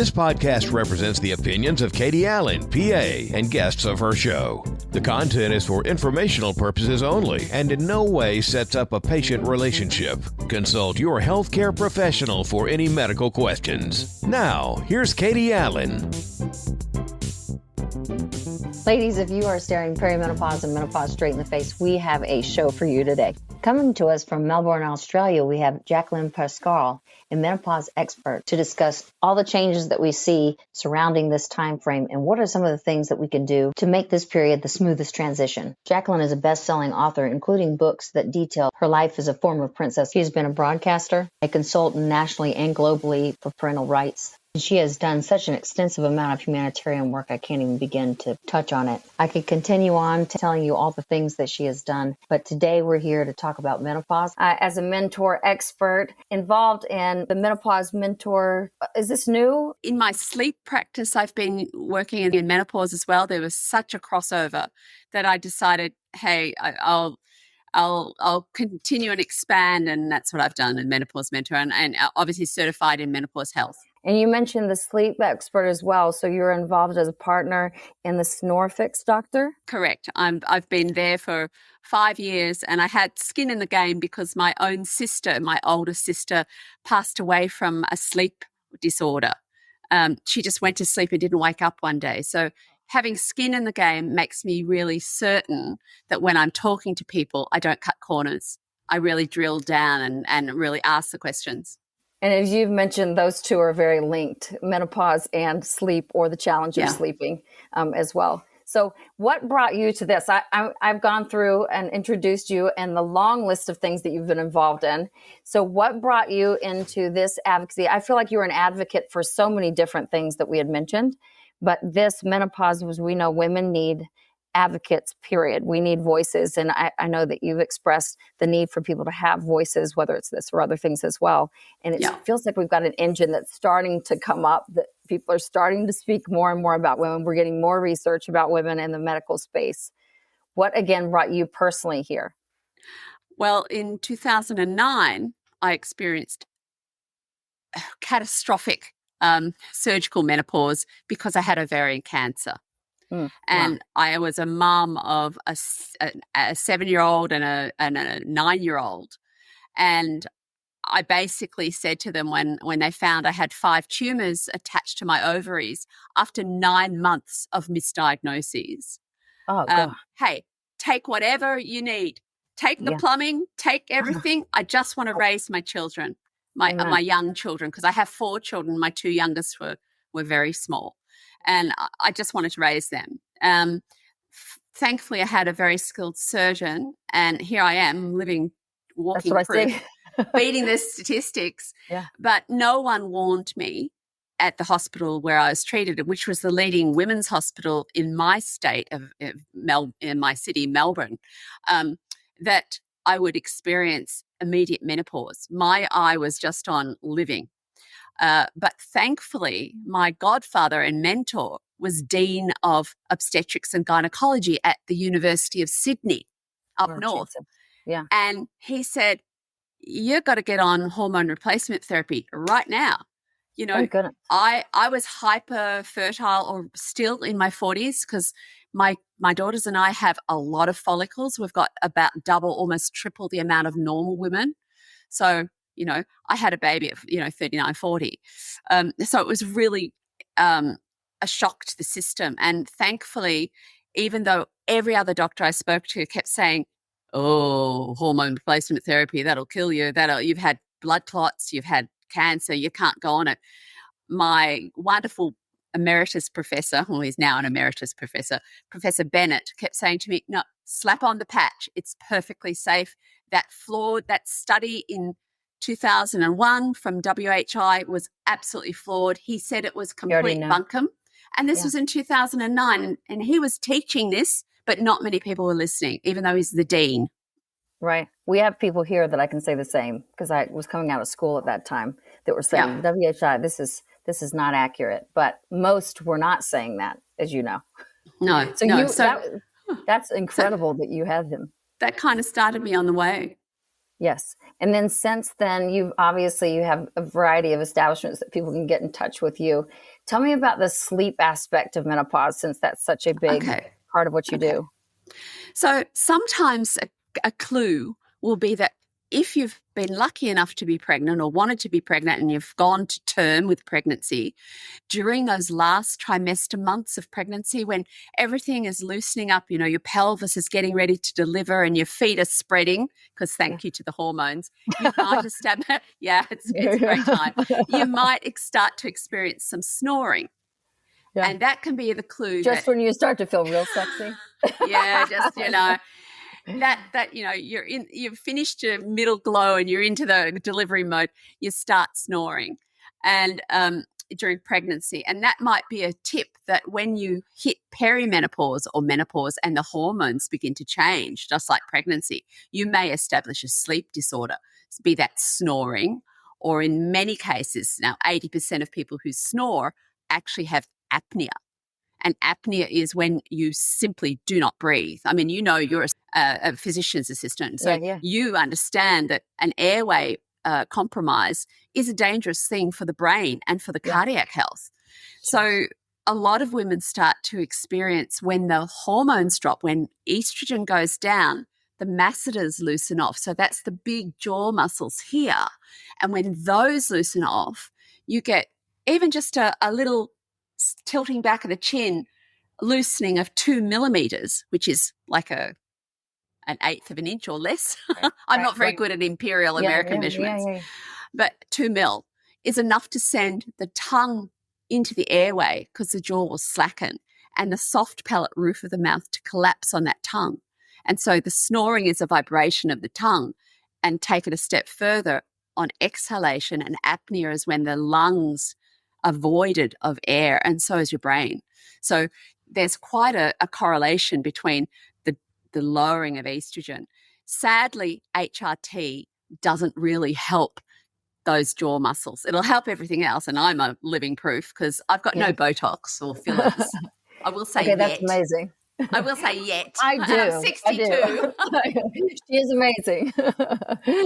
This podcast represents the opinions of Katie Allen, PA, and guests of her show. The content is for informational purposes only and in no way sets up a patient relationship. Consult your healthcare professional for any medical questions. Now, here's Katie Allen. Ladies, if you are staring perimenopause and menopause straight in the face, we have a show for you today. Coming to us from Melbourne, Australia, we have Jacqueline Pascarl, a menopause expert, to discuss all the changes that we see surrounding this time frame and what are some of the things that we can do to make this period the smoothest transition. Jacqueline is a best-selling author, including books that detail her life as a former princess. She has been a broadcaster, a consultant nationally and globally for parental rights. She has done such an extensive amount of humanitarian work, I can't even begin to touch on it. I could continue on telling you all the things that she has done, but today we're here to talk about menopause. As a mentor expert involved in the Menopause Mentor, is this new? In my sleep practice, I've been working in menopause as well. There was such a crossover that I decided, hey, I'll continue and expand, and that's what I've done in Menopause Mentor and obviously certified in menopause health. And you mentioned the sleep expert as well. So you're involved as a partner in the SnoreFix doctor? Correct. I've been there for 5 years, and I had skin in the game because my own sister, my older sister, passed away from a sleep disorder. She just went to sleep and didn't wake up one day. So having skin in the game makes me really certain that when I'm talking to people, I don't cut corners. I really drill down and really ask the questions. And as you've mentioned, those two are very linked, menopause and sleep, or the challenge of sleeping as well. So what brought you to this? I've gone through and introduced you and the long list of things that you've been involved in. So what brought you into this advocacy? I feel like you're an advocate for so many different things that we had mentioned, but this menopause, as we know, women need advocates, period. We need voices. And I know that you've expressed the need for people to have voices, whether it's this or other things as well. And it feels like we've got an engine that's starting to come up, that people are starting to speak more and more about women. We're getting more research about women in the medical space. What, again, brought you personally here? Well, in 2009, I experienced catastrophic surgical menopause because I had ovarian cancer. And I was a mom of a 7-year-old and a 9-year-old. And I basically said to them when they found I had 5 tumors attached to my ovaries after 9 months of misdiagnoses. Oh, God. Hey, take whatever you need. Take the plumbing, take everything. I just want to raise my children, my young children, because I have 4 children. My 2 youngest were very small. And I just wanted to raise them. Thankfully, I had a very skilled surgeon, and here I am walking proof, beating the statistics. Yeah. But no one warned me at the hospital where I was treated, which was the leading women's hospital in my state in my city, Melbourne, that I would experience immediate menopause. My eye was just on living. But thankfully, my godfather and mentor was Dean of Obstetrics and Gynecology at the University of Sydney up north. Yeah. And he said, you've got to get on hormone replacement therapy right now. You know, I was hyper fertile or still in my 40s because my daughters and I have a lot of follicles. We've got about double, almost triple the amount of normal women. So I had a baby at, 39, 40. So it was really a shock to the system. And thankfully, even though every other doctor I spoke to kept saying, oh, hormone replacement therapy, that'll kill you. You've had blood clots, you've had cancer, you can't go on it. My wonderful emeritus professor, who is now an emeritus professor, Professor Bennett, kept saying to me, no, slap on the patch. It's perfectly safe. That study in 2001 from WHI was absolutely flawed. He said it was complete bunkum. And this was in 2009. And he was teaching this, but not many people were listening, even though he's the dean. Right. We have people here that I can say the same because I was coming out of school at that time that were saying, WHI, this is not accurate. But most were not saying that, as you know. No. That's incredible that you had him. That kind of started me on the way. Yes. And then since then, you have a variety of establishments that people can get in touch with you. Tell me about the sleep aspect of menopause, since that's such a big part of what you do. So sometimes a clue will be that if you've been lucky enough to be pregnant or wanted to be pregnant and you've gone to term with pregnancy, during those last trimester months of pregnancy when everything is loosening up, your pelvis is getting ready to deliver and your feet are spreading, because thank you to the hormones, you might establish, it's a great time. You might start to experience some snoring. Yeah. And that can be the clue. Just when you start to feel real sexy. You've finished your middle glow and you're into the delivery mode, you start snoring and during pregnancy. And that might be a tip that when you hit perimenopause or menopause and the hormones begin to change, just like pregnancy, you may establish a sleep disorder, be that snoring, or in many cases, now 80% of people who snore actually have apnea. And apnea is when you simply do not breathe. I mean, you're a physician's assistant, so you understand that an airway compromise is a dangerous thing for the brain and for the cardiac health. So a lot of women start to experience, when the hormones drop, when estrogen goes down, the masseters loosen off. So that's the big jaw muscles here. And when those loosen off, you get even just a little tilting back of the chin, loosening of 2 millimeters, which is like an eighth of an inch or less. I'm not very good at imperial American measurements, but 2 mil is enough to send the tongue into the airway, because the jaw will slacken and the soft palate roof of the mouth to collapse on that tongue. And so the snoring is a vibration of the tongue. And take it a step further, on exhalation, and apnea is when the lungs are voided of air, and so is your brain. So there's quite a correlation between the lowering of estrogen. Sadly, HRT doesn't really help those jaw muscles. It'll help everything else, and I'm a living proof because I've got no Botox or fillers. I will say that's amazing. I will say yet. I do. I'm 62. She is amazing. So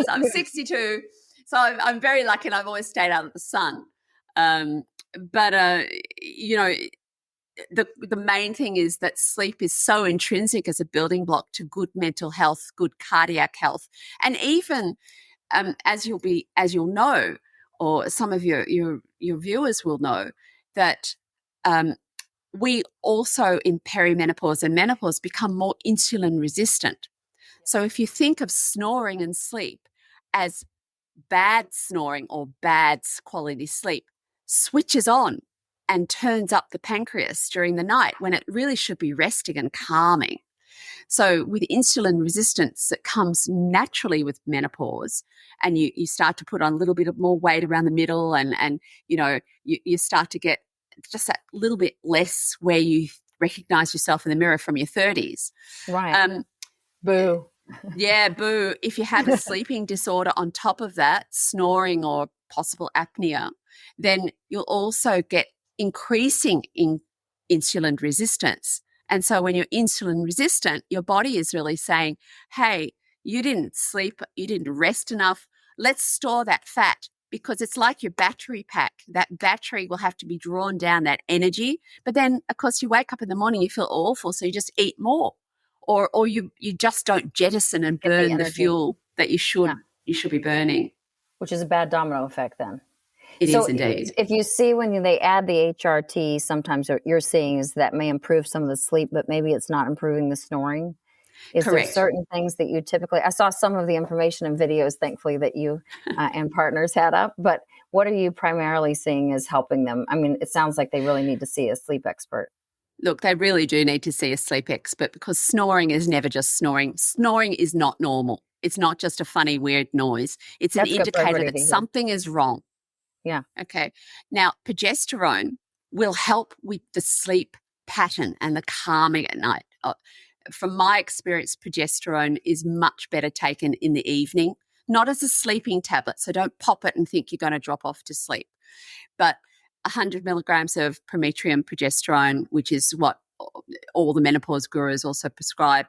I'm 62. So I'm very lucky, and I've always stayed out of the sun. The main thing is that sleep is so intrinsic as a building block to good mental health, good cardiac health, and even as you'll know, or some of your viewers will know, that we also in perimenopause and menopause become more insulin resistant. So if you think of snoring and sleep as bad snoring or bad quality sleep, switches on and turns up the pancreas during the night when it really should be resting and calming. So with insulin resistance that comes naturally with menopause, and you start to put on a little bit of more weight around the middle, and you start to get just that little bit less where you recognize yourself in the mirror from your 30s. Right. Boo. Yeah, boo. If you have a sleeping disorder on top of that, snoring or possible apnea, then you'll also get increasing in insulin resistance. And so when you're insulin resistant, your body is really saying, hey, you didn't sleep, you didn't rest enough. Let's store that fat, because it's like your battery pack. That battery will have to be drawn down, that energy. But then, of course, you wake up in the morning, you feel awful, so you just eat more. Or you just don't jettison and burn the fuel that you should be burning. Which is a bad domino effect then. It is indeed. If you see when they add the HRT, sometimes what you're seeing is that may improve some of the sleep, but maybe it's not improving the snoring. Is Correct. there certain things that you typically, I saw some of the information and videos, thankfully, that you and partners had up, but what are you primarily seeing as helping them? I mean, it sounds like they really need to see a sleep expert. Look, they really do need to see a sleep expert, because snoring is never just snoring. Snoring is not normal. It's not just a funny, weird noise. It's an indicator that something is wrong. Yeah. Okay. Now, progesterone will help with the sleep pattern and the calming at night. From my experience, progesterone is much better taken in the evening, not as a sleeping tablet. So don't pop it and think you're going to drop off to sleep. But 100 milligrams of prometrium progesterone, which is what all the menopause gurus also prescribe,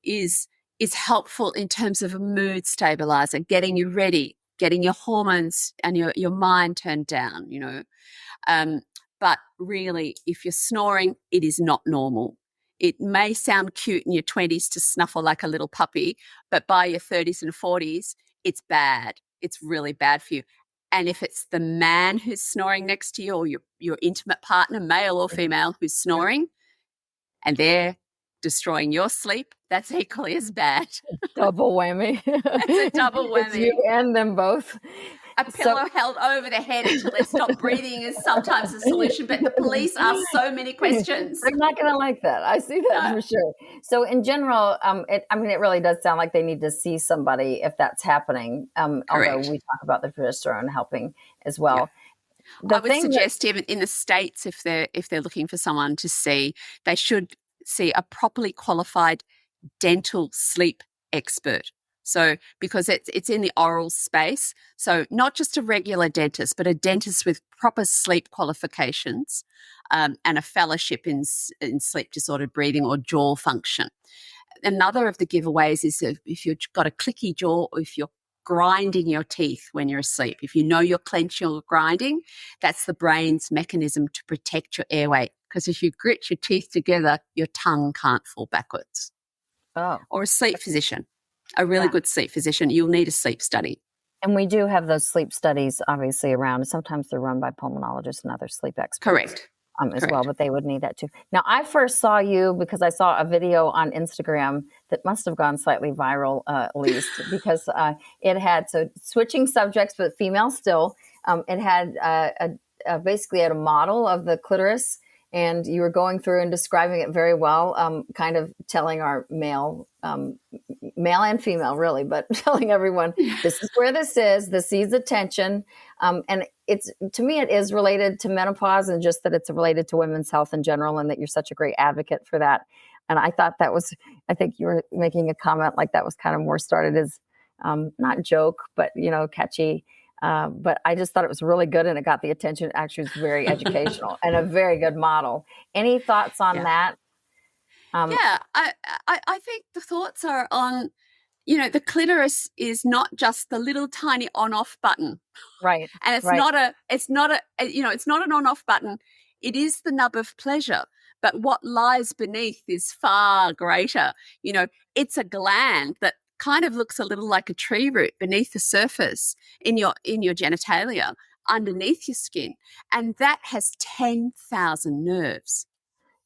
is is helpful in terms of a mood stabilizer, getting you ready, getting your hormones and your mind turned down, but really, if you're snoring, it is not normal. It may sound cute in your 20s to snuffle like a little puppy, but by your 30s and 40s, it's bad. It's really bad for you. And if it's the man who's snoring next to you or your intimate partner, male or female, who's snoring, and they're destroying your sleep, that's equally as bad. Double whammy. It's a double whammy. It's you and them both. A pillow held over the head until they stop breathing is sometimes a solution, but the police ask so many questions. They're not going to like that. I see that for sure. So in general, it really does sound like they need to see somebody if that's happening, although we talk about the progesterone helping as well. Yeah. I would suggest even in the States, if they're looking for someone to see, they should see a properly qualified dental sleep expert. So because it's in the oral space, so not just a regular dentist, but a dentist with proper sleep qualifications and a fellowship in sleep disordered breathing or jaw function. Another of the giveaways is if you've got a clicky jaw or if you're grinding your teeth when you're asleep. If you know you're clenching or grinding, that's the brain's mechanism to protect your airway. Because if you grit your teeth together, your tongue can't fall backwards. Oh. Or a sleep physician, a really good sleep physician. You'll need a sleep study. And we do have those sleep studies obviously around. Sometimes they're run by pulmonologists and other sleep experts. Correct. As well, but they would need that too. Now, I first saw you because I saw a video on Instagram that must have gone slightly viral, at least, because it had, so switching subjects, but female still, it had basically had a model of the clitoris, and you were going through and describing it very well, kind of telling our male and female really, but telling everyone, this is where this needs attention. And it's, to me, it is related to menopause and just that it's related to women's health in general and that you're such a great advocate for that. And I thought that was, I think you were making a comment like that was kind of more started as not joke, but, catchy. But I just thought it was really good and it got the attention. Actually, it was very educational and a very good model. Any thoughts on that? I think the thoughts are on, the clitoris is not just the little tiny on-off button. Right. And it's not an on-off button. It is the nub of pleasure. But what lies beneath is far greater. It's a gland that kind of looks a little like a tree root beneath the surface in your genitalia, underneath your skin. And that has 10,000 nerves.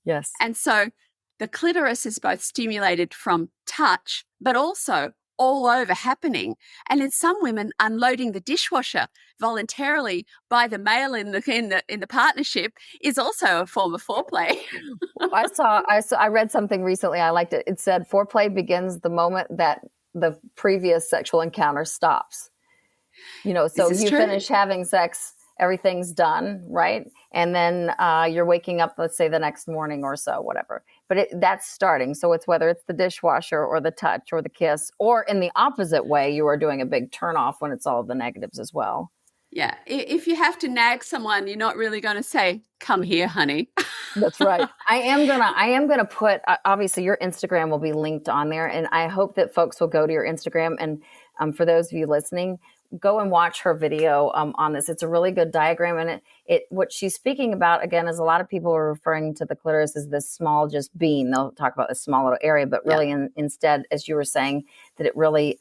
Yes. And so the clitoris is both stimulated from touch, but also all over happening. And in some women, unloading the dishwasher voluntarily by the male in the partnership is also a form of foreplay. I read something recently. I liked it. It said foreplay begins the moment that the previous sexual encounter stops. So you finish having sex, everything's done, right? And then you're waking up, let's say the next morning or so, whatever. But that's starting. So it's whether it's the dishwasher or the touch or the kiss, or in the opposite way, you are doing a big turnoff when it's all the negatives as well. Yeah. If you have to nag someone, you're not really going to say, come here, honey. That's right. I am gonna put, obviously your Instagram will be linked on there. And I hope that folks will go to your Instagram. And for those of you listening, go and watch her video on this. It's a really good diagram. And what she's speaking about, again, is a lot of people are referring to the clitoris as this small just bean. They'll talk about this small little area, but really instead, as you were saying, that it really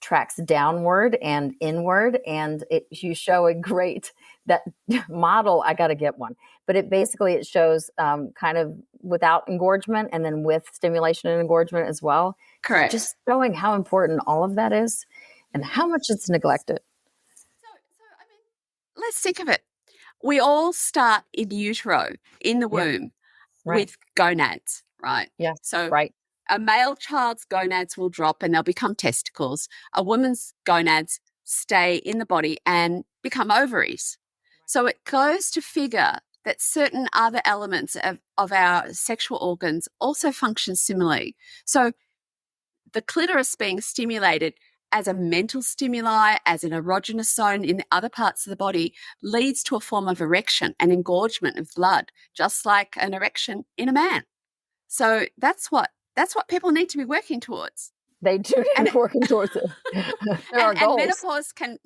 tracks downward and inward. And you show a great, that model, I got to get one. But it shows kind of without engorgement and then with stimulation and engorgement as well. Correct. Just showing how important all of that is and how much it's neglected. So let's think of it. We all start in utero, in the womb, with gonads, right? Yeah. So a male child's gonads will drop and they'll become testicles. A woman's gonads stay in the body and become ovaries. So it goes to figure that certain other elements of our sexual organs also function similarly. So the clitoris being stimulated as a mental stimuli, as an erogenous zone in the other parts of the body, leads to a form of erection and engorgement of blood, just like an erection in a man. So that's what people need to be working towards. They do need working towards it. There are goals. And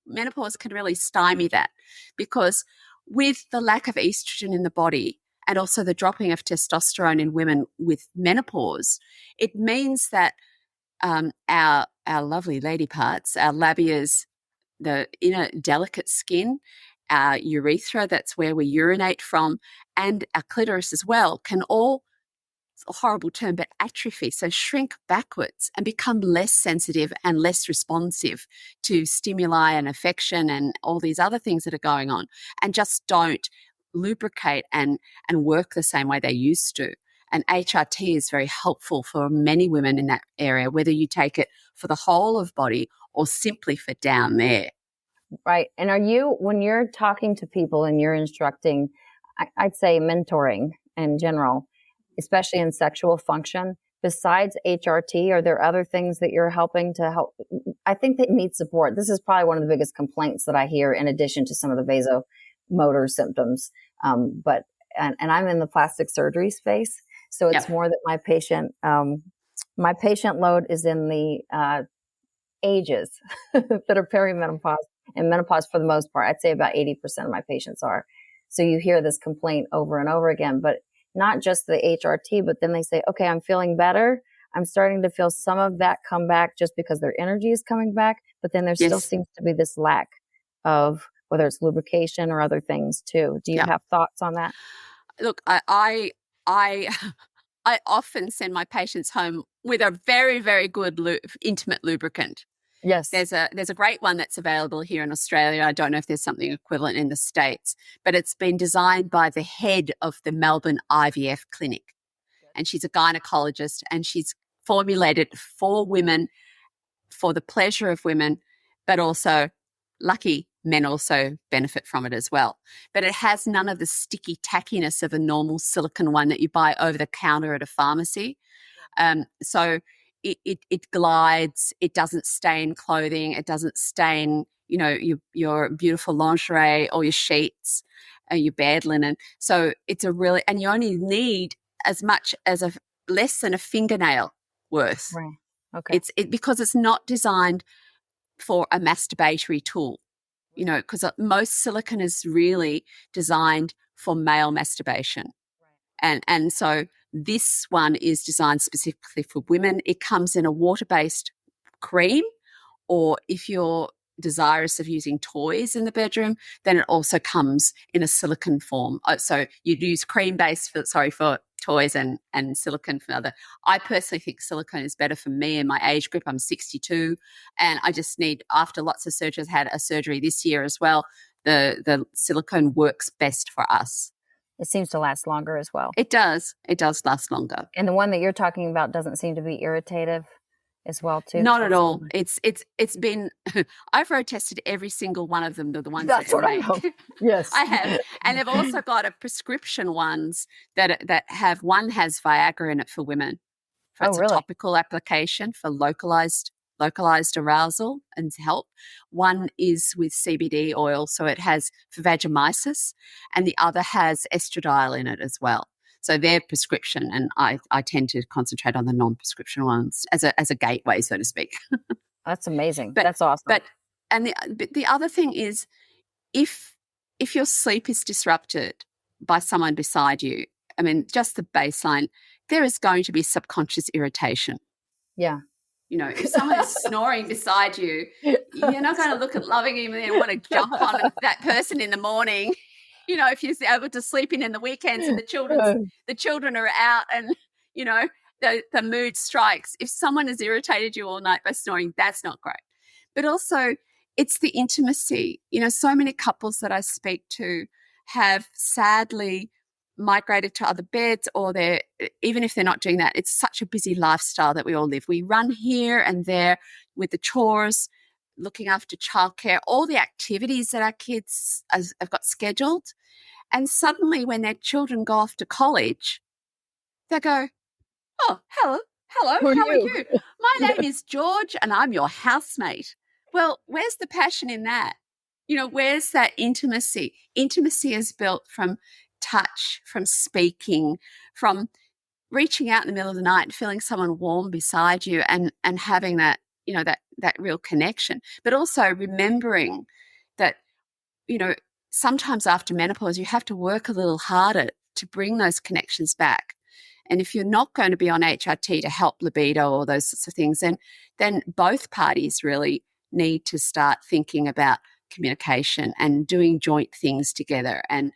menopause can really stymie that, because with the lack of estrogen in the body and also the dropping of testosterone in women with menopause, it means that our lovely lady parts, our labias, the inner delicate skin, our urethra, that's where we urinate from, and our clitoris as well, can all, it's a horrible term, but atrophy, so shrink backwards and become less sensitive and less responsive to stimuli and affection and all these other things that are going on, and just don't lubricate and work the same way they used to. And HRT is very helpful for many women in that area, whether you take it for the whole of body or simply for down there. Right. And are you, when you're talking to people and you're instructing, I'd say mentoring in general, especially in sexual function, besides HRT, are there other things that you're helping to help? I think they need support. This is probably one of the biggest complaints that I hear, in addition to some of the vasomotor symptoms. But I'm in the plastic surgery space. So it's more that my patient load is in the ages that are perimenopause and menopause for the most part. I'd say about 80% of my patients are. So you hear this complaint over and over again, but not just the HRT, but then they say, okay, I'm feeling better. I'm starting to feel some of that come back just because their energy is coming back. But then there still seems to be this lack of whether it's lubrication or other things too. Do you have thoughts on that? Look, I often send my patients home with a very, very good intimate lubricant. Yes. There's a great one that's available here in Australia. I don't know if there's something equivalent in the States, but it's been designed by the head of the Melbourne IVF clinic. And she's a gynecologist, and she's formulated for women, for the pleasure of women, but also lucky men also benefit from it as well. But it has none of the sticky tackiness of a normal silicone one that you buy over the counter at a pharmacy. So it glides, it doesn't stain clothing, it doesn't stain, your beautiful lingerie or your sheets, your bed linen. So it's and you only need as much as less than a fingernail worth. Right. Okay. Because it's not designed for a masturbatory tool, because most silicone is really designed for male masturbation. Right. And so this one is designed specifically for women. It comes in a water-based cream, or if you're desirous of using toys in the bedroom, then it also comes in a silicone form. So you'd use cream-based for toys and silicone for other. I personally think silicone is better for me in my age group. I'm 62, and I just need, after lots of surgeries, had a surgery this year as well, the silicone works best for us. It seems to last longer as well. It does. It does last longer. And the one that you're talking about doesn't seem to be irritative as well, too. Not at all. It's been. I've road tested every single one of them. The ones that's what I know. Yes, I have. And they've also got a prescription ones that have, one has Viagra in it for women. It's a topical application for localized arousal and help. One is with CBD oil, so it has for vaginismus, and the other has estradiol in it as well. So they're prescription, and I tend to concentrate on the non-prescription ones as a gateway, so to speak. That's amazing. That's awesome. But the other thing is, if your sleep is disrupted by someone beside you, I mean, just the baseline, there is going to be subconscious irritation. Yeah. If someone is snoring beside you, you're not going to look at loving him and want to jump on that person in the morning. If you're able to sleep in the weekends and the children are out and, the mood strikes. If someone has irritated you all night by snoring, that's not great. But also it's the intimacy. So many couples that I speak to have sadly migrated to other beds, or even if they're not doing that, it's such a busy lifestyle that we all live. We run here and there with the chores, looking after childcare, all the activities that our kids have got scheduled. And suddenly when their children go off to college, they go, oh, hello, how are you? My name is George and I'm your housemate. Well, where's the passion in that? Where's that intimacy? Intimacy is built from touch, from speaking, from reaching out in the middle of the night and feeling someone warm beside you and having that, that real connection, but also remembering that, sometimes after menopause, you have to work a little harder to bring those connections back. And if you're not going to be on HRT to help libido or those sorts of things, then both parties really need to start thinking about communication and doing joint things together. And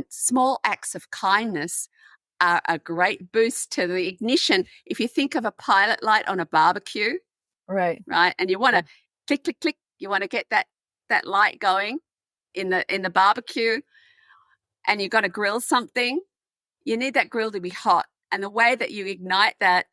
small acts of kindness are a great boost to the ignition. If you think of a pilot light on a barbecue, right, and you want to click, click, click, you want to get that light going in the barbecue, and you've got to grill something, you need that grill to be hot. And the way that you ignite that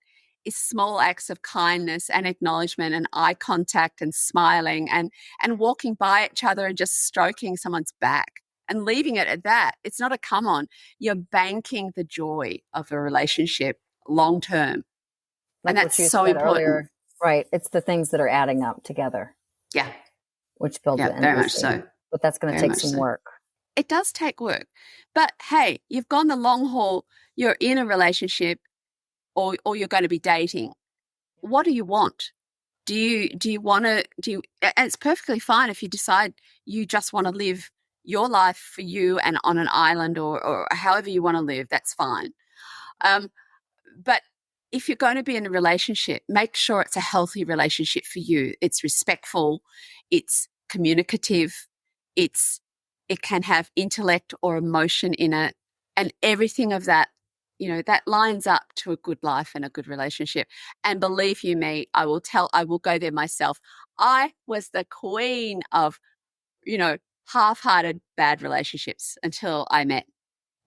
is small acts of kindness and acknowledgement and eye contact and smiling and walking by each other and just stroking someone's back and leaving it at that. It's not a come on. You're banking the joy of a relationship long term. Like, and that's so important. Earlier, right. It's the things that are adding up together. Yeah. Which builds the very much so. But that's going to take some work. It does take work. But hey, you've gone the long haul. You're in a relationship or you're going to be dating. What do you want? Do you want to and it's perfectly fine if you decide you just want to live your life for you and on an island or however you want to live, that's fine. But if you're going to be in a relationship, make sure it's a healthy relationship for you. It's respectful, it's communicative, it can have intellect or emotion in it, and everything of that, that lines up to a good life and a good relationship. And believe you me, I will go there myself. I was the queen of, half-hearted bad relationships until I met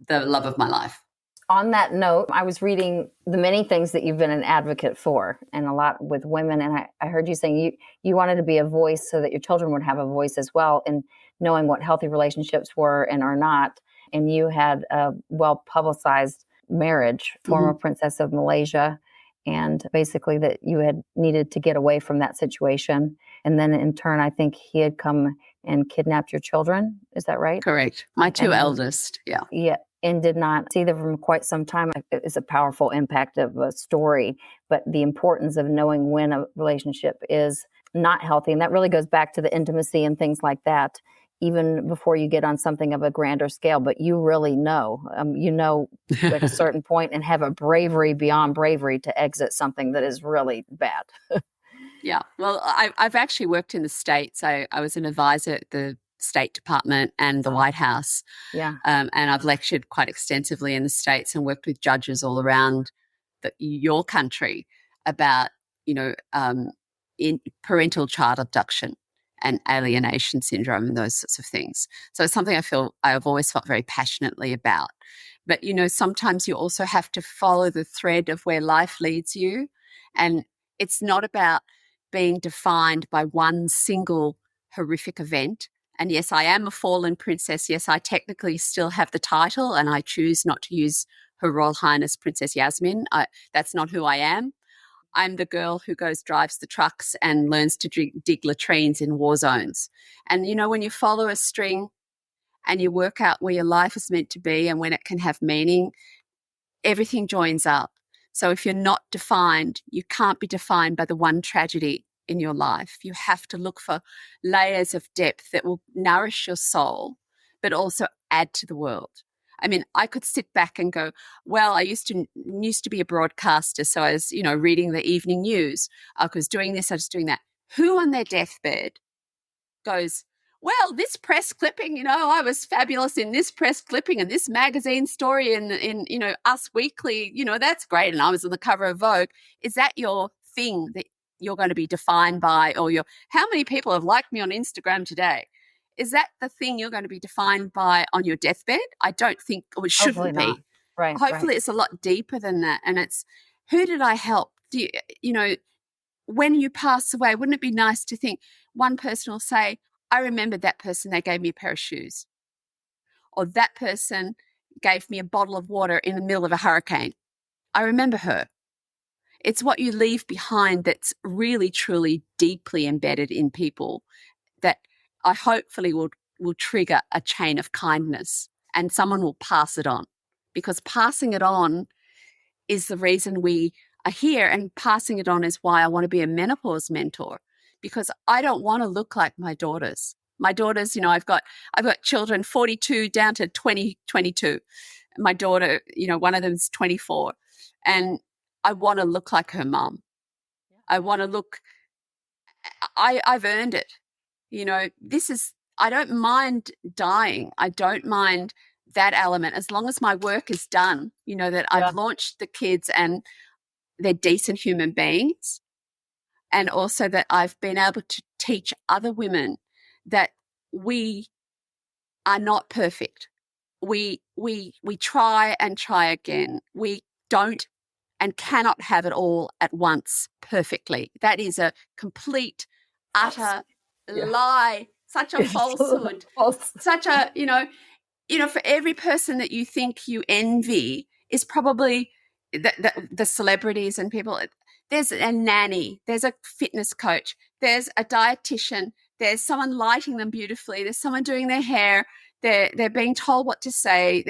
the love of my life. On that note, I was reading the many things that you've been an advocate for, and a lot with women. And I heard you saying you wanted to be a voice so that your children would have a voice as well in knowing what healthy relationships were and are not. And you had a well-publicized marriage, former princess of Malaysia, and basically that you had needed to get away from that situation. And then in turn, I think he had come and kidnapped your children. Is that right? Correct. My two eldest. Yeah. Yeah. And did not see them for quite some time. It's a powerful impact of a story, but the importance of knowing when a relationship is not healthy. And that really goes back to the intimacy and things like that, even before you get on something of a grander scale. But you really know, at a certain point and have a bravery beyond bravery to exit something that is really bad. Yeah. Well, I've actually worked in the States. I was an advisor at the State Department and the White House. Yeah. And I've lectured quite extensively in the States and worked with judges all around your country about, in parental child abduction and alienation syndrome and those sorts of things. So it's something I've always felt very passionately about. But, sometimes you also have to follow the thread of where life leads you. And it's not about being defined by one single horrific event. And yes, I am a fallen princess. Yes, I technically still have the title, and I choose not to use Her Royal Highness Princess Yasmin. That's not who I am. I'm the girl who drives the trucks and learns to dig latrines in war zones. And, when you follow a string and you work out where your life is meant to be and when it can have meaning, everything joins up. So if you're not defined, you can't be defined by the one tragedy in your life. You have to look for layers of depth that will nourish your soul, but also add to the world. I mean, I could sit back and go, well, I used to be a broadcaster. So I was, reading the evening news. I was doing this, I was doing that. Who on their deathbed goes, well, this press clipping, I was fabulous in this press clipping and this magazine story in Us Weekly, that's great. And I was on the cover of Vogue. Is that your thing that you're going to be defined by, or how many people have liked me on Instagram today? Is that the thing you're going to be defined by on your deathbed? I don't think, or it shouldn't be. Right. Hopefully it's a lot deeper than that. And it's, who did I help? When you pass away, wouldn't it be nice to think one person will say, I remember that person, they gave me a pair of shoes. Or that person gave me a bottle of water in the middle of a hurricane. I remember her. It's what you leave behind that's really, truly, deeply embedded in people that I hopefully will trigger a chain of kindness, and someone will pass it on. Because passing it on is the reason we are here, and passing it on is why I want to be a menopause mentor, because I don't want to look like my daughters. My daughters, I've got children 42 down to 22. My daughter, one of them's 24, and I want to look like her mom. I want to look. I've earned it. I don't mind dying. I don't mind that element as long as my work is done. That I've launched the kids and they're decent human beings, and also that I've been able to teach other women that we are not perfect. We try and try again. We don't and cannot have it all at once perfectly. That is a complete, utter lie, such a falsehood, such a, for every person that you think you envy is probably the celebrities and people. There's a nanny, there's a fitness coach, there's a dietitian, there's someone lighting them beautifully, there's someone doing their hair, they're being told what to say.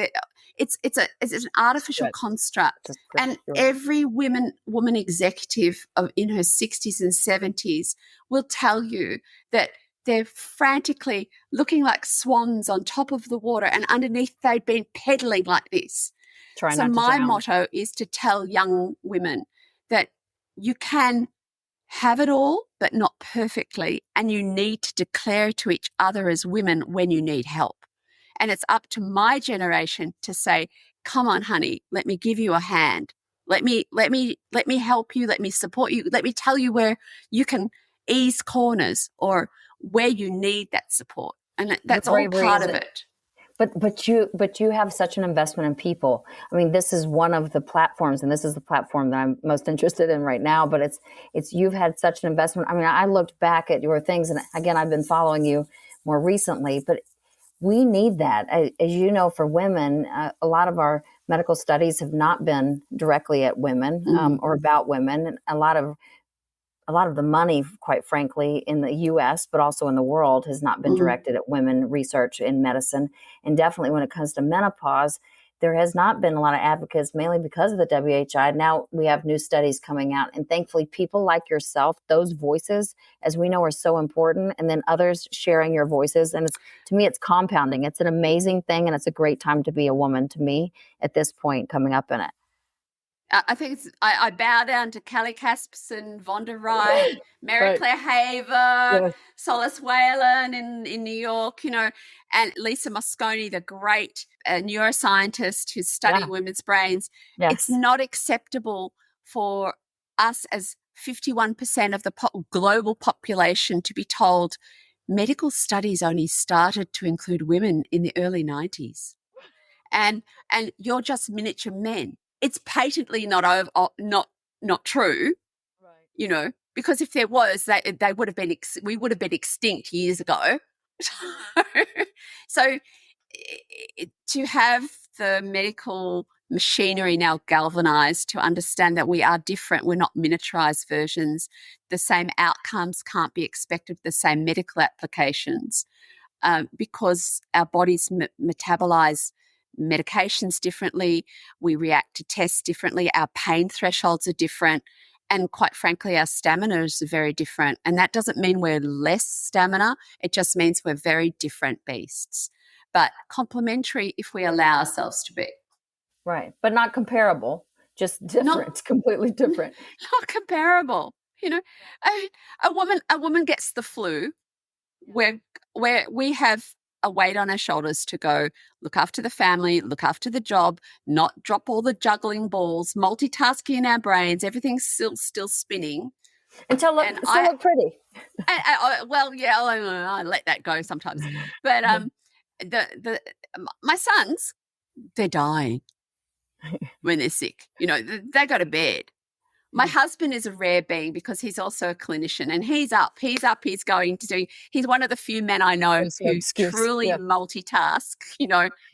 It's an artificial construct. And every woman executive in her 60s and 70s will tell you that they're frantically looking like swans on top of the water, and underneath they've been pedaling like this. So my motto is to tell young women that you can have it all, but not perfectly, and you need to declare to each other as women when you need help. And it's up to my generation to say, come on, honey, let me give you a hand. Let me help you. Let me support you. Let me tell you where you can ease corners or where you need that support. And that's all part of it. But you have such an investment in people. I mean, this is one of the platforms, and this is the platform that I'm most interested in right now, but it's you've had such an investment. I mean, I looked back at your things, and again, I've been following you more recently, but we need that. As you know, for women, a lot of our medical studies have not been directly at women or about women. And a lot of the money, quite frankly, in the U.S., but also in the world, has not been directed at women research in medicine. And definitely when it comes to menopause, there has not been a lot of advocates, mainly because of the WHI. Now we have new studies coming out. And thankfully, people like yourself, those voices, as we know, are so important. And then others sharing your voices. And to me, it's compounding. It's an amazing thing. And it's a great time to be a woman, to me, at this point, coming up in it. I think I bow down to Kelly Caspson, Vonda Wright, Mary Claire Haver, Solace Whalen in New York, and Lisa Mosconi, the great neuroscientist who's studying women's brains. Yes. It's not acceptable for us as 51% of the global population to be told medical studies only started to include women in the early 90s. And you're just miniature men. It's patently not true, right. Because if there was, they would have been, we would have been extinct years ago. So to have the medical machinery now galvanized to understand that we are different, we're not miniaturized versions, the same outcomes can't be expected, the same medical applications, because our bodies metabolize medications differently, we react to tests differently, our pain thresholds are different, and quite frankly, our stamina is very different. And that doesn't mean we're less stamina, it just means we're very different beasts, but complementary if we allow ourselves to be. Right, but not comparable, just different, completely different. Not comparable. A woman gets the flu, where we have a weight on our shoulders to go look after the family, look after the job, not drop all the juggling balls, multitasking in our brains, everything's still spinning. Until look pretty. I let that go sometimes. But my sons, they're dying when they're sick. They go to bed. My husband is a rare being because he's also a clinician, and he's one of the few men I know who truly multitask.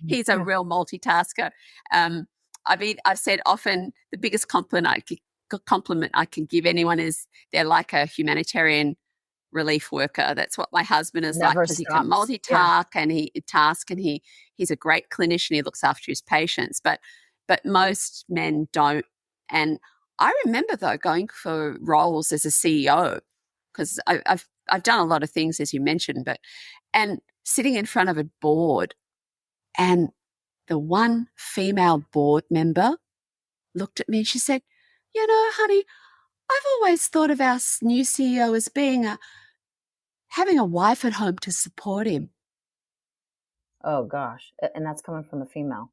He's a real multitasker. I've said often the biggest compliment I can give anyone is they're like a humanitarian relief worker. That's what my husband is like, because he can multitask and he's a great clinician. He looks after his patients, but most men don't And I remember, though, going for roles as a CEO, because I've done a lot of things, as you mentioned, and sitting in front of a board, and the one female board member looked at me and she said, honey, I've always thought of our new CEO as having a wife at home to support him. Oh, gosh. And that's coming from the female.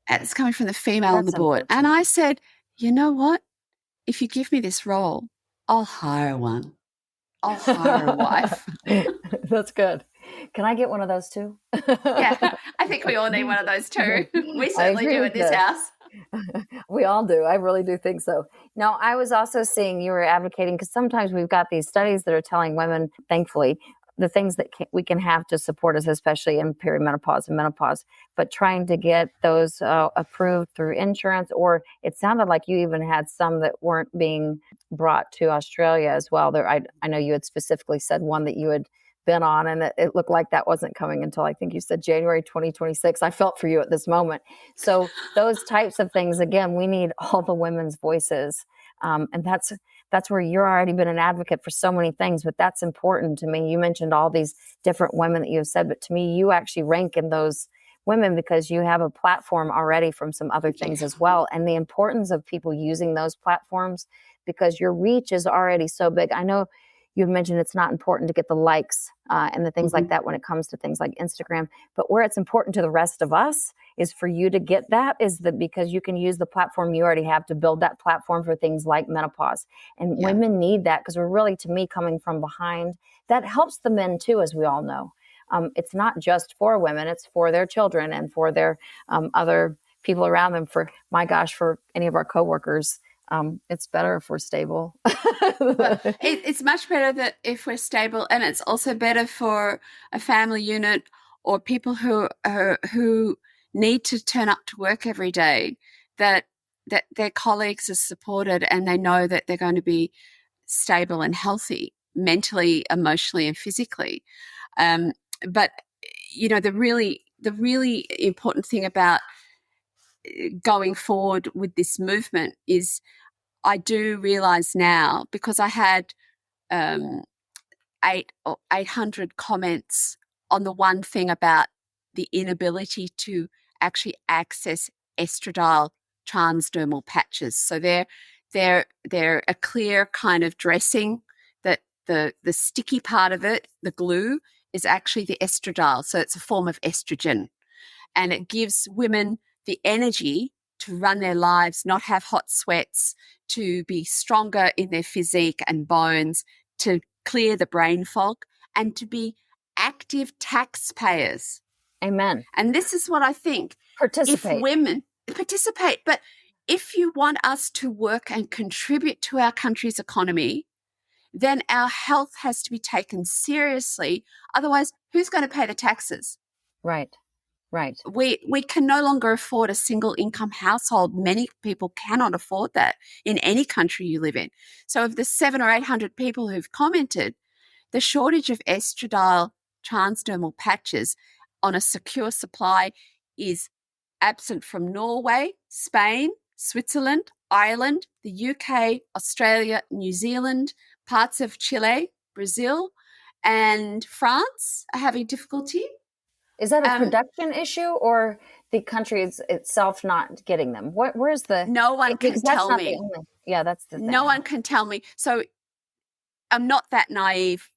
And it's coming from the female on the board. And I said, you know what? If you give me this role, I'll hire one. I'll hire a wife. That's good. Can I get one of those too? Yeah, I think we all need one of those too. We certainly do at this house. We all do. I really do think so. Now, I was also seeing you were advocating, because sometimes we've got these studies that are telling women, thankfully, the things that we can have to support us, especially in perimenopause and menopause, but trying to get those approved through insurance, or it sounded like you even had some that weren't being brought to Australia as well. I know you had specifically said one that you had been on, and it looked like that wasn't coming until, I think you said January 2026. I felt for you at this moment. So those types of things, again, we need all the women's voices. And that's where you're already been an advocate for so many things, but that's important to me. You mentioned all these different women that you have said, but to me, you actually rank in those women because you have a platform already from some other things as well. And the importance of people using those platforms, because your reach is already so big. I know you mentioned it's not important to get the likes and the things like that when it comes to things like Instagram, but where it's important to the rest of us is for you to get that, is that because you can use the platform you already have to build that platform for things like menopause. And women need that, because we're really, to me, coming from behind. That helps the men too, as we all know. It's not just for women, it's for their children and for their other people around them. For any of our coworkers, it's better if we're stable. It's much better that if we're stable, and it's also better for a family unit or people who need to turn up to work every day, that their colleagues are supported and they know that they're going to be stable and healthy mentally, emotionally, and physically. But the really important thing about going forward with this movement is, I do realize now, because I had 800 comments on the one thing about the inability to actually access estradiol transdermal patches. So they're a clear kind of dressing that the sticky part of it, the glue, is actually the estradiol. So it's a form of estrogen, and it gives women the energy to run their lives, not have hot sweats, to be stronger in their physique and bones, to clear the brain fog, and to be active taxpayers. Amen. And this is what I think. Participate. If women participate, but if you want us to work and contribute to our country's economy, then our health has to be taken seriously. Otherwise, who's going to pay the taxes? Right. We can no longer afford a single income household. Many people cannot afford that in any country you live in. So of the 700 or 800 people who've commented, the shortage of estradiol transdermal patches on a secure supply is absent from Norway, Spain, Switzerland, Ireland, the UK, Australia, New Zealand, parts of Chile, Brazil, and France are having difficulty. Is that a production issue, or the country itself not getting them? Where's the? No one can tell me. That's the thing. No one can tell me. So I'm not that naive.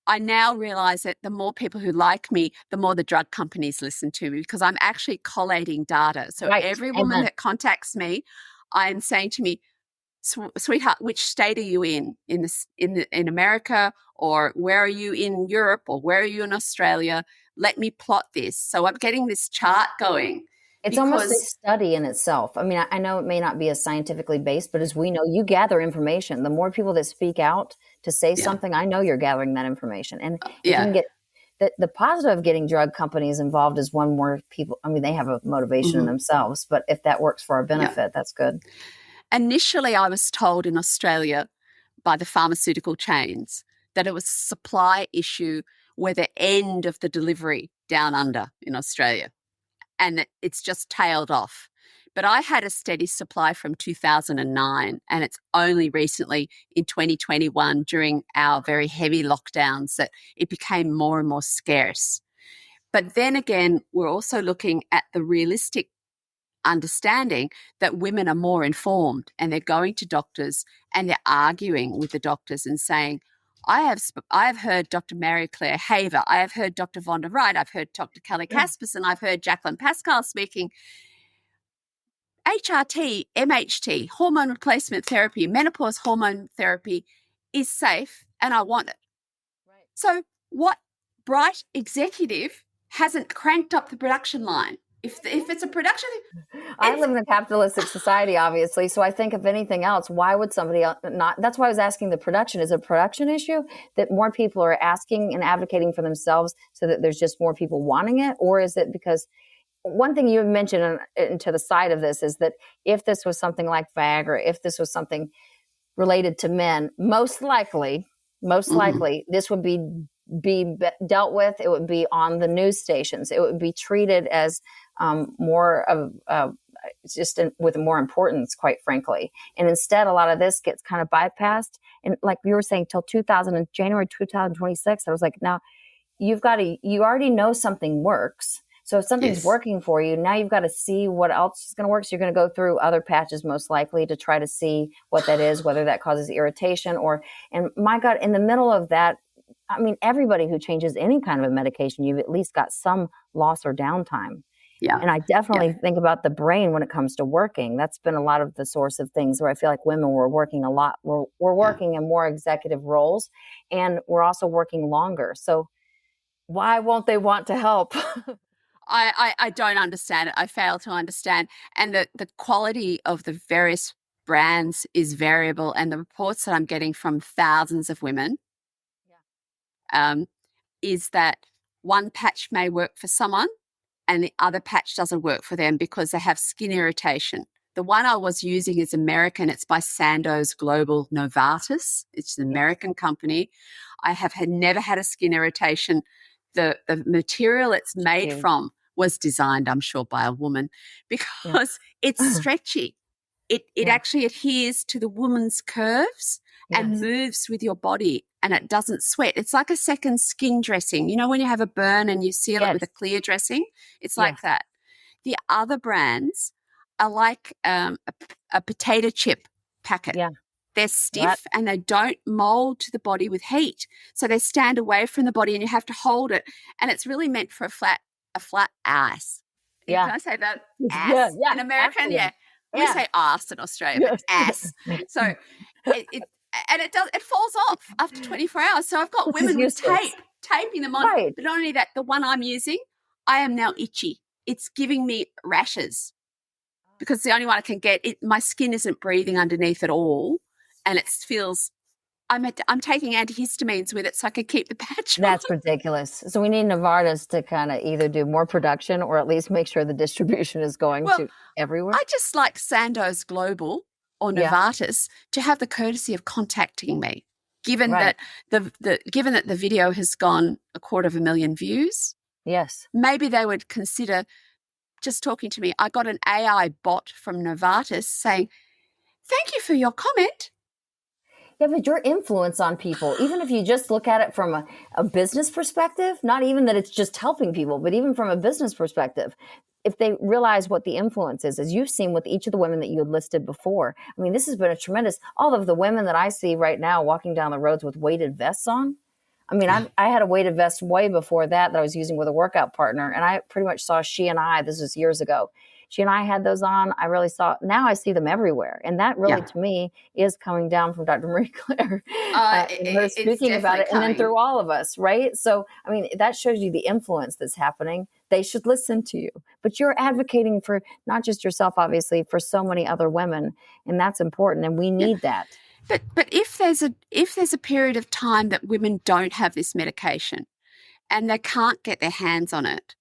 I now realize that the more people who like me, the more the drug companies listen to me, because I'm actually collating data. So every woman that contacts me, I'm saying to me, sweetheart, which state are you in America, or where are you in Europe, or where are you in Australia? Let me plot this. So I'm getting this chart going. It's almost a study in itself. I mean, I know it may not be as scientifically based, but as we know, you gather information. The more people that speak out to say something, I know you're gathering that information. And you can get the positive of getting drug companies involved is one more people. I mean, they have a motivation in themselves, but if that works for our benefit, that's good. Initially, I was told in Australia by the pharmaceutical chains that it was a supply issue where the end of the delivery down under in Australia, and it's just tailed off. But I had a steady supply from 2009, and it's only recently in 2021 during our very heavy lockdowns that it became more and more scarce. But then again, we're also looking at the realistic understanding that women are more informed, and they're going to doctors and they're arguing with the doctors and saying, I have heard Dr. Mary Claire Haver, I have heard Dr. Vonda Wright, I've heard Dr. Kelly Caspers, and I've heard Jacqueline Pascarl speaking. HRT, MHT, hormone replacement therapy, menopause hormone therapy is safe, and I want it. Right. So what bright executive hasn't cranked up the production line? If it's a production... I live in a capitalistic society, obviously, so I think if anything else, why would somebody else not? That's why I was asking the production. Is it a production issue that more people are asking and advocating for themselves so that there's just more people wanting it? Or is it because one thing you have mentioned and to the side of this is that if this was something like Viagra, if this was something related to men, most likely, this would be dealt with. It would be on the news stations. It would be treated as more of with more importance, quite frankly. And instead, a lot of this gets kind of bypassed. And like you were saying, till January 2026, I was like, now you already know something works. So if something's working for you, now you've got to see what else is going to work. So you're going to go through other patches most likely to try to see what that is, whether that causes irritation and my God, in the middle of that, I mean, everybody who changes any kind of a medication, you've at least got some loss or downtime. Yeah. And I definitely think about the brain when it comes to working. That's been a lot of the source of things where I feel like women were working a lot. We're working in more executive roles, and we're also working longer. So why won't they want to help? I don't understand it. I fail to understand. And the quality of the various brands is variable. And the reports that I'm getting from thousands of women is that one patch may work for someone and the other patch doesn't work for them because they have skin irritation. The one I was using is American. It's by Sandoz Global Novartis. It's an American company. I have never had a skin irritation. The material it's made from was designed, I'm sure, by a woman because it's stretchy. It actually adheres to the woman's curves and moves with your body, and it doesn't sweat. It's like a second skin dressing. You know when you have a burn and you seal it with a clear dressing? It's like that. The other brands are like a potato chip packet. Yeah. They're stiff and they don't mold to the body with heat. So they stand away from the body and you have to hold it. And it's really meant for a flat ass. Yeah. Can I say that? Ass in American? Absolutely. Yeah. We say ass in Australia, but ass. So it falls off after 24 hours. So I've got women with taping them on. Right. But not only that, the one I'm using, I am now itchy. It's giving me rashes because the only one I can get, my skin isn't breathing underneath at all. And it feels, I'm taking antihistamines with it so I can keep the patch on. That's ridiculous. So we need Novartis to kind of either do more production or at least make sure the distribution is going to everywhere. I just like Sandoz Global or Novartis to have the courtesy of contacting me, given that given that the video has gone 250,000 views. Yes. Maybe they would consider just talking to me. I got an AI bot from Novartis saying, "Thank you for your comment." Yeah, but your influence on people, even if you just look at it from a business perspective, not even that it's just helping people, but even from a business perspective, if they realize what the influence is, as you've seen with each of the women that you had listed before. I mean, this has been a tremendous, all of the women that I see right now walking down the roads with weighted vests on. I mean, I had a weighted vest way before that I was using with a workout partner, and I pretty much saw she and I, this was years ago, she and I had those on. I really saw, now I see them everywhere. And that really, to me, is coming down from Dr. Marie Claire, her speaking about it, and then through all of us, right? So, I mean, that shows you the influence that's happening. They should listen to you. But you're advocating for not just yourself, obviously, for so many other women. And that's important, and we need that. But if there's a period of time that women don't have this medication and they can't get their hands on it,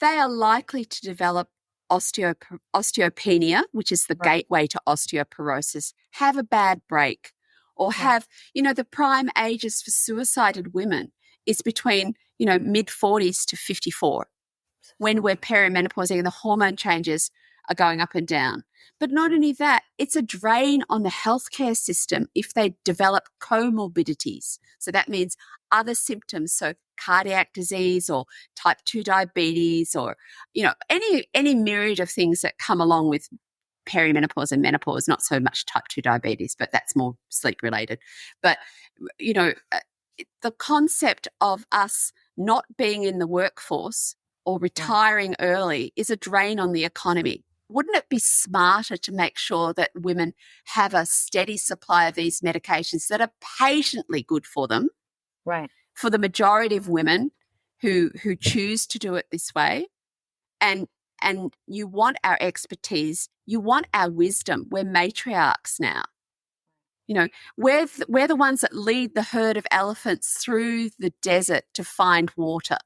they are likely to develop osteopenia, which is the gateway to osteoporosis, have a bad break, or have, the prime ages for suicided women is between, mid-40s to 54. When we're perimenopausing and the hormone changes are going up and down. But not only that, it's a drain on the healthcare system if they develop comorbidities. So that means other symptoms, so cardiac disease or type 2 diabetes or, any myriad of things that come along with perimenopause and menopause, not so much type 2 diabetes, but that's more sleep related. But, the concept of us not being in the workforce or retiring early is a drain on the economy. Wouldn't it be smarter to make sure that women have a steady supply of these medications that are patiently good for them? Right. For the majority of women who choose to do it this way. And you want our expertise, you want our wisdom. We're matriarchs now. We're the ones that lead the herd of elephants through the desert to find water.